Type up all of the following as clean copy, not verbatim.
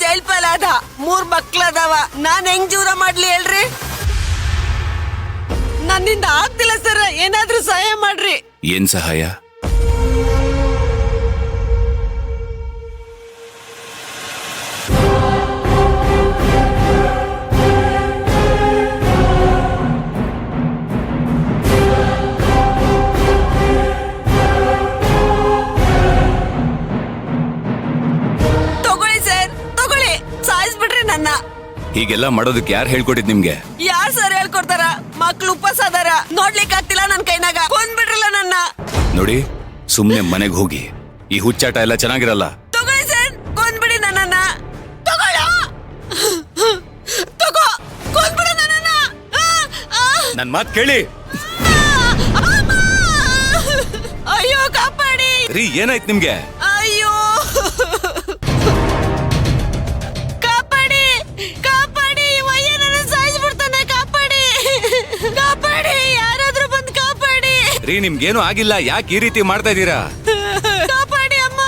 Jail ಪಾಲಾದ 3 ಮಕ್ಳದಾವ. ನಾನ್ ಹೆಂಗ್ ಜೀವನ ಮಾಡ್ಲಿ ಹೇಳ್ರಿ? ನನ್ನಿಂದ ಆಗ್ತಿಲ್ಲ ಸರ್, ಏನಾದ್ರೂ ಸಹಾಯ ಮಾಡ್ರಿ. ಏನ್ ಸಹಾಯ? ತಗೊಳ್ಳಿ ಸರ್, ತಗೊಳ್ಳಿ, ಸಾಯಿಸ್ಬಿಡ್ರಿ ನನ್ನ. ಹೀಗೆಲ್ಲ ಮಾಡೋದಕ್ಕೆ ಯಾರು ಹೇಳ್ಕೊಟ್ಟಿದ್ ನಿಮ್ಗೆ? ಯಾರ್ ಸರ್ ಹೇಳ್ಕೊಡ್ತಾರ? ಮಕ್ಳು ಉಪವಾಸ ಅದಾರ, ನೋಡ್ಲಿಕ್ ಆಗ್ತಿಲ್ಲ ನನ್ ಕೈನಾಗ. ಕೊಂದ್ಬಿಡ್ರಲ್ಲ ನನ್ನ. ನೋಡಿ, ಸುಮ್ನೆ ಮನೆಗ್ ಹೋಗಿ. ಈ ಹುಚ್ಚಾಟ ಎಲ್ಲ ಚೆನ್ನಾಗಿರಲ್ಲ. ತಗೊಳ್ಳಿ ಸರ್, ಕೊಂದ್ಬಿಡಿ ನನ್ನನ್ನ. ತಗೊಳ್ಳೋ, ತಗೋ, ಕೊಂದ್ಬಿಡು ನನ್ನನ್ನ. ನನ್ ಮಾತ್ ಕೇಳಿ. ಅಮ್ಮ! ಅಯ್ಯೋ ಕಾಪಾಡಿ. ರೀ, ಏನಾಯ್ತು ನಿಮ್ಗೆ? ಅಯ್ಯೋ ಕಾಪಾಡಿ, ಕಾಪಾಡಿ, ವಯ್ಯ ನನ್ನ ಸಾಯಿಸ್ಬಿಡ್ತಾನೆ. ಕಾಪಾಡಿ, ಕಾಪಾಡಿ, ಯಾರಾದ್ರೂ ಬಂದು ಕಾಪಾಡಿ. ರೀ, ನಿಮ್ಗೇನು ಆಗಿಲ್ಲ, ಯಾಕೆ ಈ ರೀತಿ ಮಾಡ್ತಾ ಇದ್ದೀರಾ? ಕಾಪಾಡಿ ಅಮ್ಮ.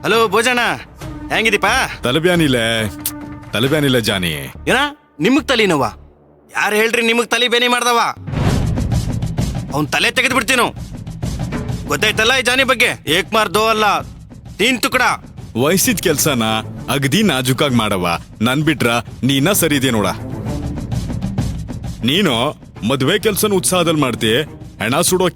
ಹಲೋ ಭೋಜನ, ಹೆಂಗಿದೀಪ? ತಲೆಬ್ಯಾನಿಲ್ಲ ಜಾನಿ. ಏನ ನಿಮಗ್ ತಲೆನೋವ? ಯಾರು ಹೇಳ್ರಿ ನಿಮಗ್ ತಲೆ ಬೇನೆ ಮಾಡ್ದವ? ಅವ್ನ್ ತಲೆ ತೆಗೆದು ಬಿಡ್ತೀನು. ಗೊತ್ತಾಯ್ತಲ್ಲ ಈ ಜಾನಿ ಬಗ್ಗೆ? ಏಕ್ ಮಾರ್ ದೋ ಅಲ್ಲ, 3 ತುಕಡ. ವಯಸ್ಸಿದ ಕೆಲ್ಸನ ಅಗದಿ ನಾಜುಕಾಗ್ ಮಾಡವ. ನನ್ ಬಿಟ್ರ ನೀನ ಸರಿ ಇದೆ ನೋಡ. ನೀನು ಮದ್ವೆ ಕೆಲ್ಸನ ಉತ್ಸಾಹದಲ್ಲಿ ಮಾಡ್ತಿ, ಹೆಣ ಸುಡೋ